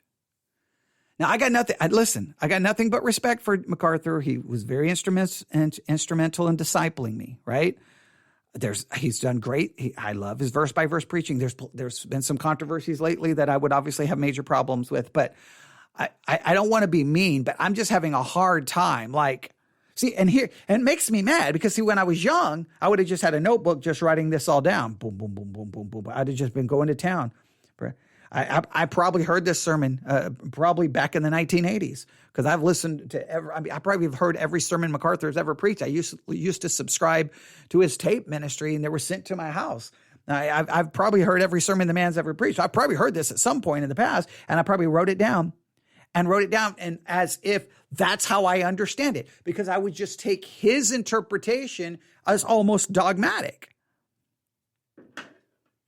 Now, I got nothing but respect for MacArthur. He was very instrumental in discipling me, right? He's done great. I love his verse by verse preaching. There's been some controversies lately that I would obviously have major problems with, but I don't want to be mean, but I'm just having a hard time. And it makes me mad because when I was young, I would have just had a notebook just writing this all down. Boom, boom, boom, boom, boom, boom. I'd have just been going to town. I probably heard this sermon probably back in the 1980s because I've listened to I probably have heard every sermon MacArthur's ever preached. I used to subscribe to his tape ministry, and they were sent to my house. I've probably heard every sermon the man's ever preached. I've probably heard this at some point in the past, and I probably wrote it down and as if that's how I understand it, because I would just take his interpretation as almost dogmatic.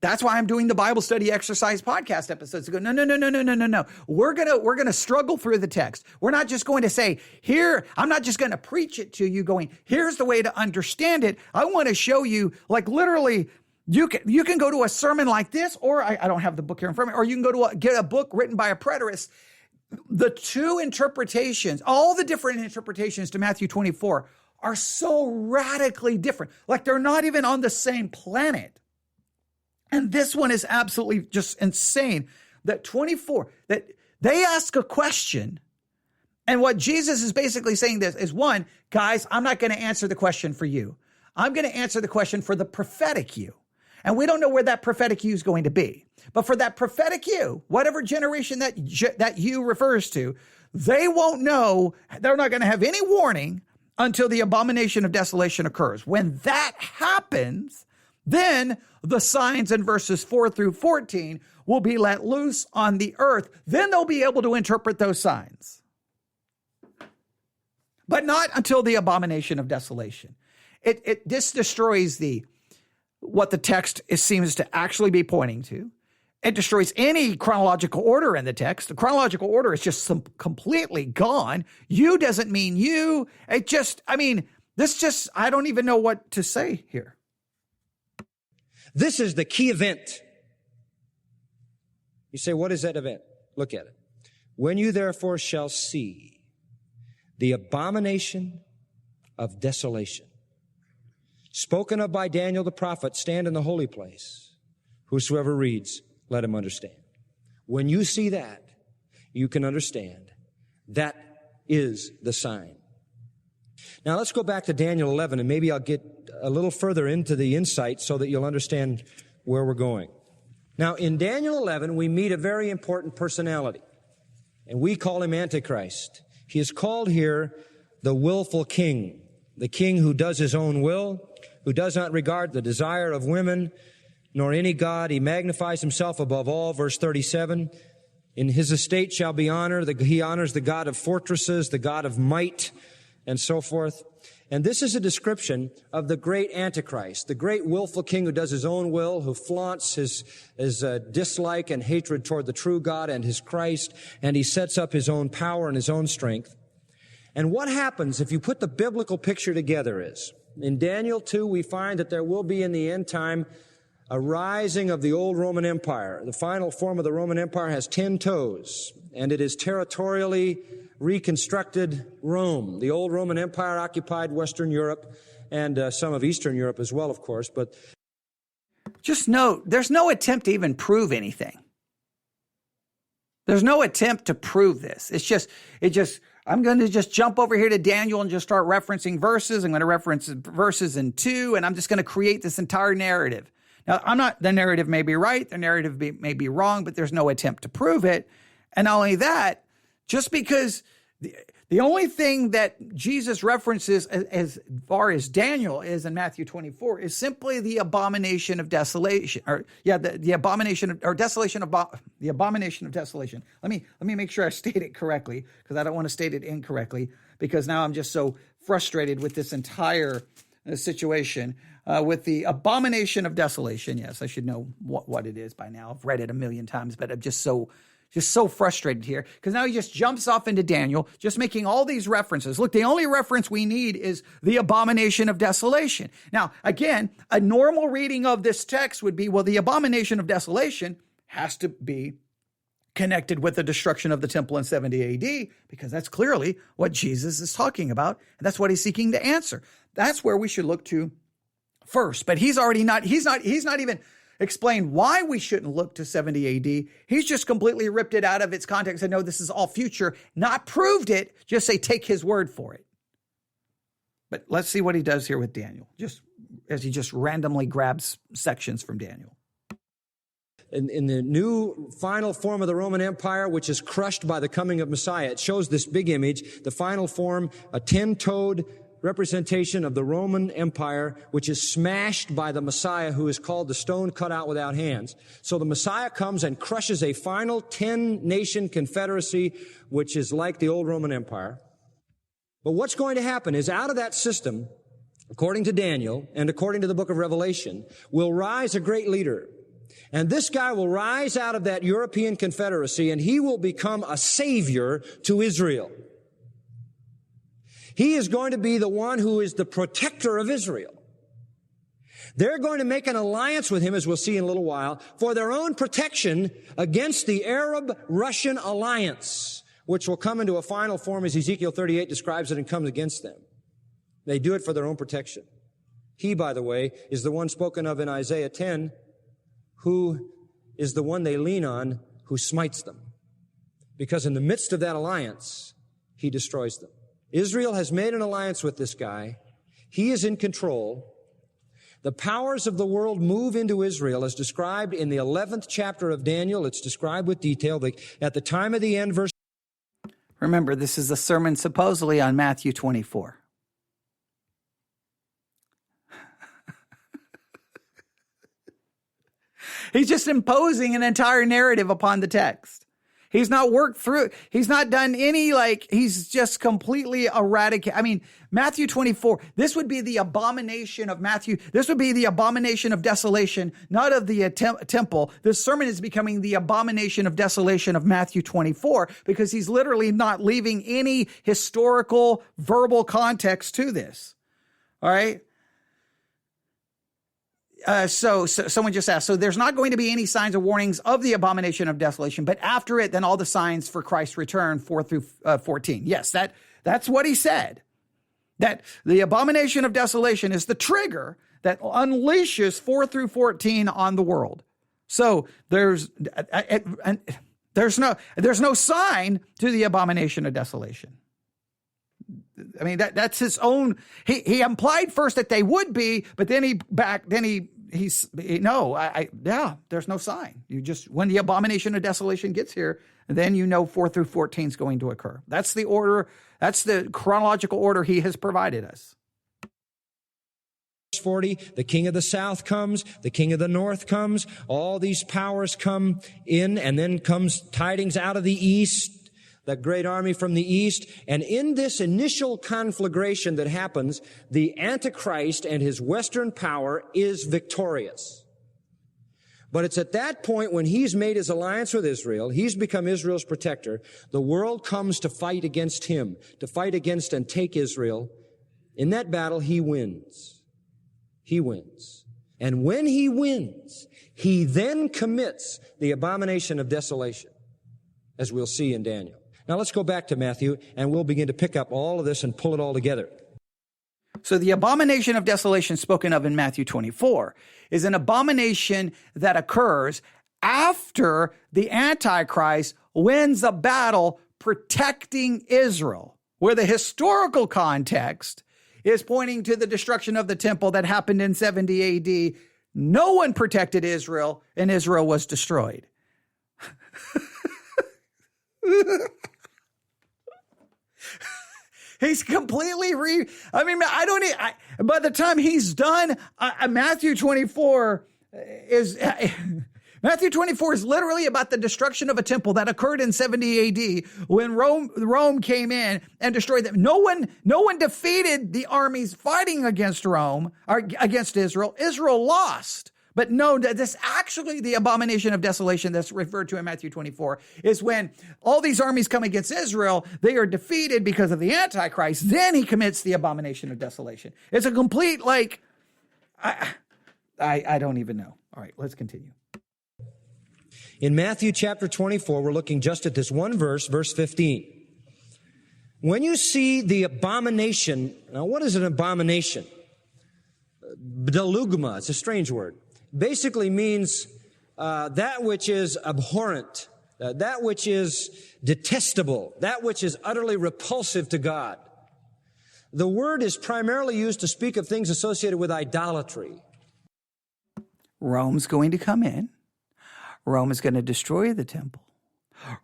That's why I'm doing the Bible study exercise podcast episodes to go, no. We're going to struggle through the text. We're not just going to say, here, I'm not just going to preach it to you going, here's the way to understand it. I want to show you, literally, you can go to a sermon like this, or I don't have the book here in front of me, or you can go to get a book written by a preterist. The two interpretations, all the different interpretations to Matthew 24 are so radically different. They're not even on the same planet. And this one is absolutely just insane that they ask a question. And what Jesus is basically saying this is, one, guys, I'm not going to answer the question for you. I'm going to answer the question for the prophetic you. And we don't know where that prophetic you is going to be. But for that prophetic you, whatever generation that you refers to, they won't know. They're not going to have any warning until the abomination of desolation occurs. When that happens, then the signs in verses 4 through 14 will be let loose on the earth. Then they'll be able to interpret those signs. But not until the abomination of desolation. This destroys what the text seems to actually be pointing to. It destroys any chronological order in the text. The chronological order is just completely gone. You doesn't mean you. I don't even know what to say here. This is the key event. You say, what is that event? Look at it. When you therefore shall see the abomination of desolation, spoken of by Daniel the prophet, stand in the holy place. Whosoever reads, let him understand. When you see that, you can understand. That is the sign. Now let's go back to Daniel 11, and maybe I'll get a little further into the insight so that you'll understand where we're going. Now in Daniel 11, we meet a very important personality, and we call him Antichrist. He is called here the willful king, the king who does his own will, who does not regard the desire of women, nor any god. He magnifies himself above all. Verse 37, in his estate shall be honor. He honors the God of fortresses, the God of might, and so forth. And this is a description of the great Antichrist, the great willful king who does his own will, who flaunts his dislike and hatred toward the true God and his Christ, and he sets up his own power and his own strength. And what happens if you put the biblical picture together is, in Daniel 2, we find that there will be in the end time a rising of the old Roman Empire. The final form of the Roman Empire has 10 toes, and it is territorially reconstructed Rome. The old Roman Empire occupied Western Europe and some of Eastern Europe as well, of course. But just note, there's no attempt to even prove anything. There's no attempt to prove this. I'm going to just jump over here to Daniel and just start referencing verses. I'm going to reference verses in 2, and I'm just going to create this entire narrative. Now, the narrative may be right, the narrative may be wrong, but there's no attempt to prove it. And not only that, just because the only thing that Jesus references as far as Daniel is in Matthew 24 is simply the abomination of desolation, the abomination of desolation. Let me make sure I state it correctly, because I don't want to state it incorrectly, because now I'm just so frustrated with this entire situation. With the abomination of desolation. Yes, I should know what it is by now. I've read it a million times, but I'm just so frustrated here, because now he just jumps off into Daniel, just making all these references. Look, the only reference we need is the abomination of desolation. Now, again, a normal reading of this text would be, well, the abomination of desolation has to be connected with the destruction of the temple in 70 AD, because that's clearly what Jesus is talking about, and that's what he's seeking to answer. That's where we should look to first. But he's not even explained why we shouldn't look to 70 AD. He's just completely ripped it out of its context and no, this is all future, not proved it, just say take his word for it. But let's see what he does here with Daniel, just as he just randomly grabs sections from Daniel. In the new final form of the Roman Empire, which is crushed by the coming of Messiah, it shows this big image, the final form, a 10-toed representation of the Roman Empire, which is smashed by the Messiah, who is called the stone cut out without hands. So the Messiah comes and crushes a final 10-nation confederacy, which is like the old Roman Empire. But what's going to happen is out of that system, according to Daniel and according to the book of Revelation, will rise a great leader. And this guy will rise out of that European confederacy, and he will become a savior to Israel. He is going to be the one who is the protector of Israel. They're going to make an alliance with him, as we'll see in a little while, for their own protection against the Arab-Russian alliance, which will come into a final form as Ezekiel 38 describes it and comes against them. They do it for their own protection. He, by the way, is the one spoken of in Isaiah 10, who is the one they lean on, who smites them. Because in the midst of that alliance, he destroys them. Israel has made an alliance with this guy. He is in control. The powers of the world move into Israel, as described in the 11th chapter of Daniel. It's described with detail. At the time of the end, verse... Remember, this is a sermon supposedly on Matthew 24. He's just imposing an entire narrative upon the text. He's not worked through, he's not done any, he's just completely eradicated. I mean, Matthew 24, this would be the abomination of Matthew. This would be the abomination of desolation, not of the temple. This sermon is becoming the abomination of desolation of Matthew 24, because he's literally not leaving any historical, verbal context to this. All right. So someone just asked, so there's not going to be any signs or warnings of the abomination of desolation, but after it, then all the signs for Christ's return, 4 through 14. Yes, that's what he said. That the abomination of desolation is the trigger that unleashes 4 through 14 on the world. So there's no sign to the abomination of desolation. I mean, that's his own. He implied first that they would be, but then there's no sign. You just, when the abomination of desolation gets here, then 4 through 14 is going to occur. That's the order. That's the chronological order he has provided us. 40, the king of the south comes, the king of the north comes, all these powers come in, and then comes tidings out of the east, that great army from the east. And in this initial conflagration that happens, the Antichrist and his Western power is victorious. But it's at that point when he's made his alliance with Israel, he's become Israel's protector, the world comes to fight against him, to fight against and take Israel. In that battle, he wins. He wins. And when he wins, he then commits the abomination of desolation, as we'll see in Daniel. Now let's go back to Matthew, and we'll begin to pick up all of this and pull it all together. So the abomination of desolation spoken of in Matthew 24 is an abomination that occurs after the Antichrist wins a battle protecting Israel, where the historical context is pointing to the destruction of the temple that happened in 70 AD. No one protected Israel, and Israel was destroyed. He's completely by the time he's done, Matthew 24 is literally about the destruction of a temple that occurred in 70 AD when Rome came in and destroyed them. No one defeated the armies fighting against Rome or against Israel. Israel lost. But no, this actually, the abomination of desolation that's referred to in Matthew 24 is when all these armies come against Israel, they are defeated because of the Antichrist. Then he commits the abomination of desolation. It's a complete, I don't even know. All right, let's continue. In Matthew chapter 24, we're looking just at this one verse, verse 15. When you see the abomination, now what is an abomination? Bdelugma, it's a strange word. Basically means that which is abhorrent, that which is detestable, that which is utterly repulsive to God. The word is primarily used to speak of things associated with idolatry. Rome's going to come in. Rome is going to destroy the temple.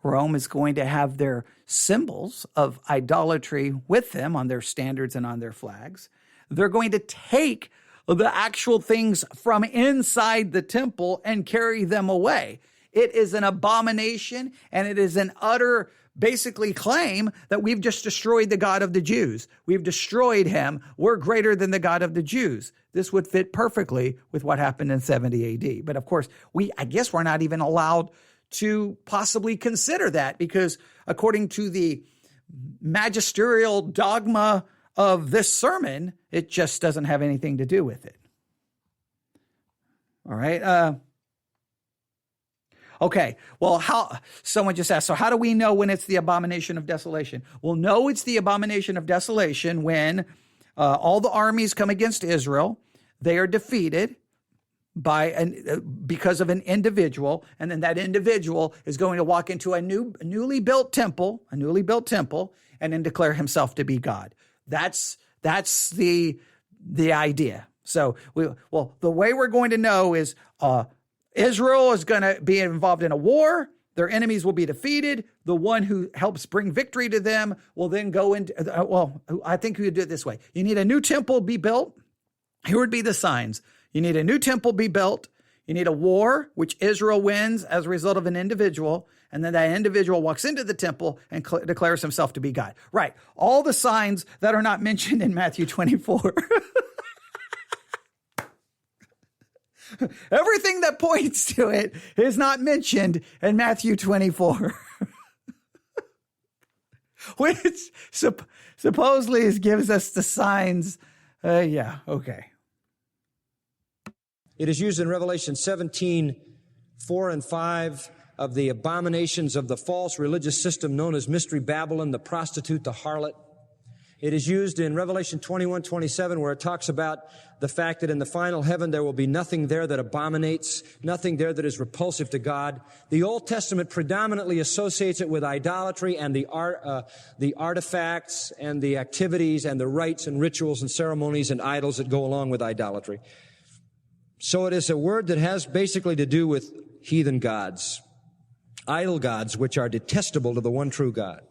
Rome is going to have their symbols of idolatry with them on their standards and on their flags. They're going to take the actual things from inside the temple and carry them away. It is an abomination, and it is an utter, basically, claim that we've just destroyed the God of the Jews. We've destroyed him. We're greater than the God of the Jews. This would fit perfectly with what happened in 70 AD. But of course, I guess we're not even allowed to possibly consider that, because according to the magisterial dogma of this sermon, it just doesn't have anything to do with it. All right. Okay. Well, someone just asked, so how do we know when it's the abomination of desolation? We'll know it's the abomination of desolation when all the armies come against Israel. They are defeated because of an individual, and then that individual is going to walk into a newly built temple, and then declare himself to be God. That's the idea. So the way we're going to know is Israel is going to be involved in a war. Their enemies will be defeated. The one who helps bring victory to them will then go into, I think we would do it this way. You need a new temple be built. Here would be the signs. You need a new temple be built. You need a war, which Israel wins as a result of an individual. And then that individual walks into the temple and declares himself to be God. Right. All the signs that are not mentioned in Matthew 24. Everything that points to it is not mentioned in Matthew 24. Which supposedly gives us the signs. Okay. It is used in Revelation 17, 4 and 5 of the abominations of the false religious system known as Mystery Babylon, the prostitute, the harlot. It is used in Revelation 21, 27, where it talks about the fact that in the final heaven there will be nothing there that abominates, nothing there that is repulsive to God. The Old Testament predominantly associates it with idolatry and the artifacts and the activities and the rites and rituals and ceremonies and idols that go along with idolatry. So it is a word that has basically to do with heathen gods, idol gods, which are detestable to the one true God.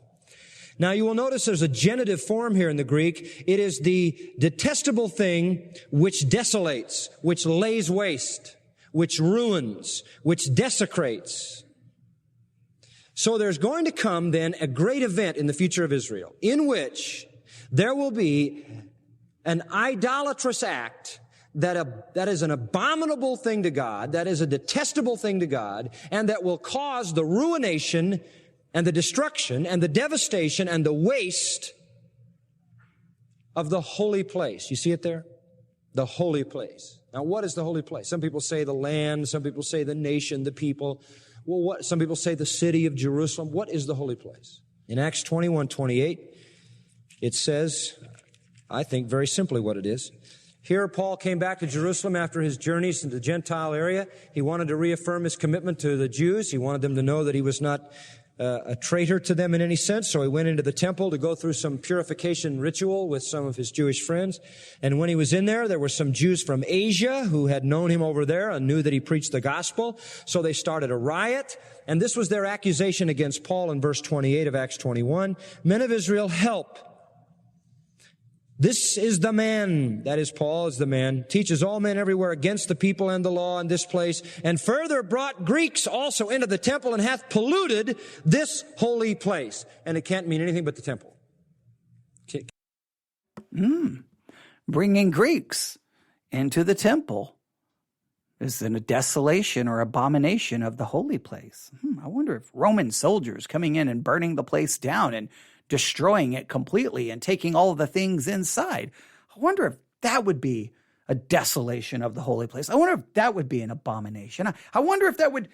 Now you will notice there's a genitive form here in the Greek. It is the detestable thing which desolates, which lays waste, which ruins, which desecrates. So there's going to come then a great event in the future of Israel in which there will be an idolatrous act that is an abominable thing to God, that is a detestable thing to God, and that will cause the ruination and the destruction and the devastation and the waste of the holy place. You see it there? The holy place. Now, what is the holy place? Some people say the land, some people say the nation, the people. Well, some people say the city of Jerusalem. What is the holy place? In Acts 21:28, it says, I think very simply what it is. Here, Paul came back to Jerusalem after his journeys into the Gentile area. He wanted to reaffirm his commitment to the Jews. He wanted them to know that he was not a traitor to them in any sense. So he went into the temple to go through some purification ritual with some of his Jewish friends. And when he was in there were some Jews from Asia who had known him over there and knew that he preached the gospel. So they started a riot. And this was their accusation against Paul in verse 28 of Acts 21. Men of Israel, help. This is the man, that is Paul is the man, teaches all men everywhere against the people and the law in this place, and further brought Greeks also into the temple and hath polluted this holy place. And it can't mean anything but the temple. Bringing Greeks into the temple is a desolation or abomination of the holy place. I wonder if Roman soldiers coming in and burning the place down and destroying it completely and taking all of the things inside. I wonder if that would be a desolation of the holy place. I wonder if that would be an abomination. I wonder if that would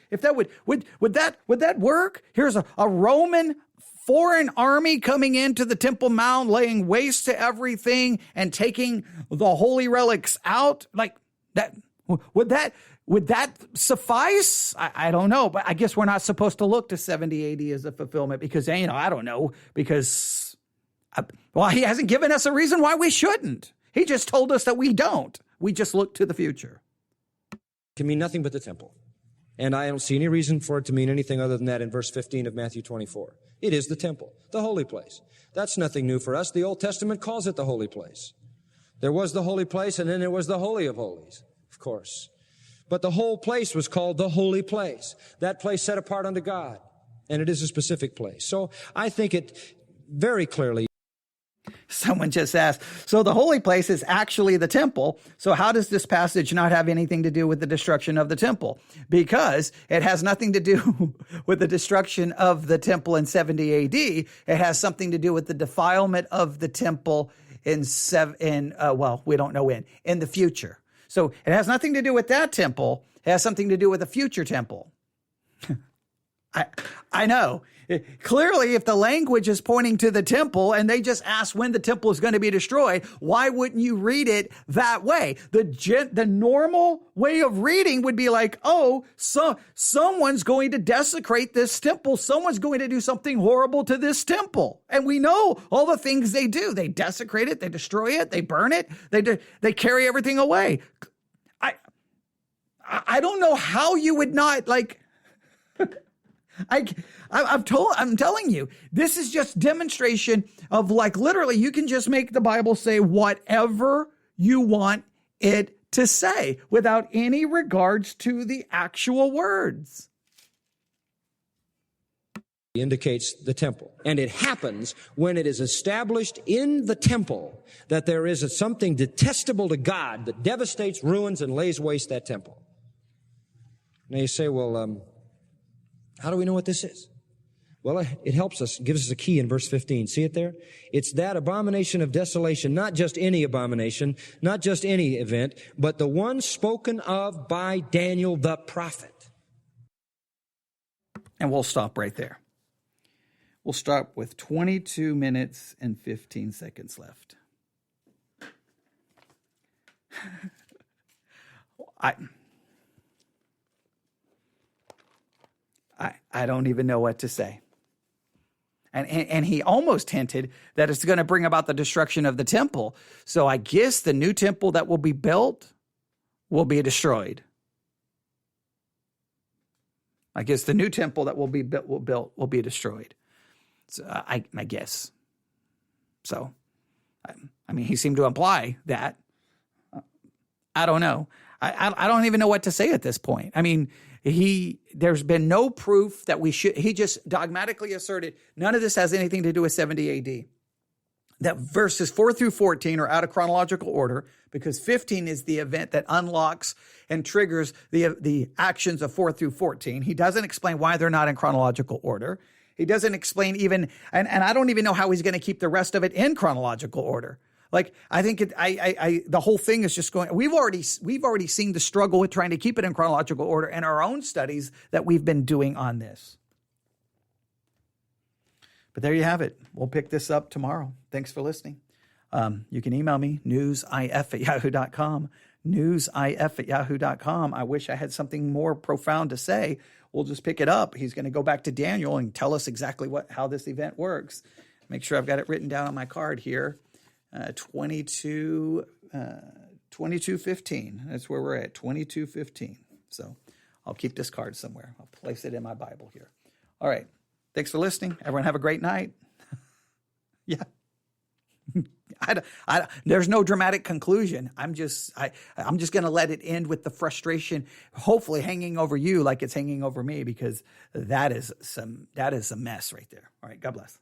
work? Here's a Roman foreign army coming into the Temple Mount, laying waste to everything and taking the holy relics out. Like that, would that suffice? I don't know, but I guess we're not supposed to look to 70 AD as a fulfillment because, I don't know, because, he hasn't given us a reason why we shouldn't. He just told us that we don't. We just look to the future. It can mean nothing but the temple. And I don't see any reason for it to mean anything other than that in verse 15 of Matthew 24. It is the temple, the holy place. That's nothing new for us. The Old Testament calls it the holy place. There was the holy place, and then there was the Holy of Holies, of course. But the whole place was called the holy place, that place set apart unto God. And it is a specific place. So I think it very clearly. Someone just asked, so the holy place is actually the temple. So how does this passage not have anything to do with the destruction of the temple? Because it has nothing to do with the destruction of the temple in 70 AD. It has something to do with the defilement of the temple in we don't know when, in the future. So it has nothing to do with that temple. It has something to do with a future temple. I know. Clearly, if the language is pointing to the temple and they just ask when the temple is going to be destroyed, why wouldn't you read it that way? The normal way of reading would be like, someone's going to desecrate this temple. Someone's going to do something horrible to this temple. And we know all the things they do. They desecrate it. They destroy it. They burn it. They carry everything away. I don't know how you would not like... I'm telling you, this is just demonstration of literally you can just make the Bible say whatever you want it to say without any regards to the actual words. Indicates the temple. And it happens when it is established in the temple that there is something detestable to God that devastates, ruins, and lays waste that temple. Now you say, how do we know what this is? Well, it helps us, gives us a key in verse 15. See it there? It's that abomination of desolation, not just any abomination, not just any event, but the one spoken of by Daniel the prophet. And we'll stop right there. We'll stop with 22 minutes and 15 seconds left. I don't even know what to say. And he almost hinted that it's going to bring about the destruction of the temple. So I guess the new temple that will be built will be destroyed. I guess the new temple that will be built will be destroyed. So I guess. So, he seemed to imply that. I don't know. I don't even know what to say at this point. There's been no proof that he just dogmatically asserted none of this has anything to do with 70 AD. That verses 4 through 14 are out of chronological order because 15 is the event that unlocks and triggers the actions of 4 through 14. He doesn't explain why they're not in chronological order. He doesn't explain even, and I don't even know how he's going to keep the rest of it in chronological order. I think the whole thing is just going. We've already seen the struggle with trying to keep it in chronological order in our own studies that we've been doing on this. But there you have it. We'll pick this up tomorrow. Thanks for listening. You can email me, newsif@yahoo.com, newsif@yahoo.com. I wish I had something more profound to say. We'll just pick it up. He's going to go back to Daniel and tell us exactly how this event works. Make sure I've got it written down on my card here. 22:15. That's where we're at, 22:15. So I'll keep this card somewhere. I'll place it in my Bible here. All right. Thanks for listening. Everyone have a great night. Yeah. There's no dramatic conclusion. I'm just going to let it end with the frustration, hopefully hanging over you like it's hanging over me, because that is some mess right there. All right. God bless.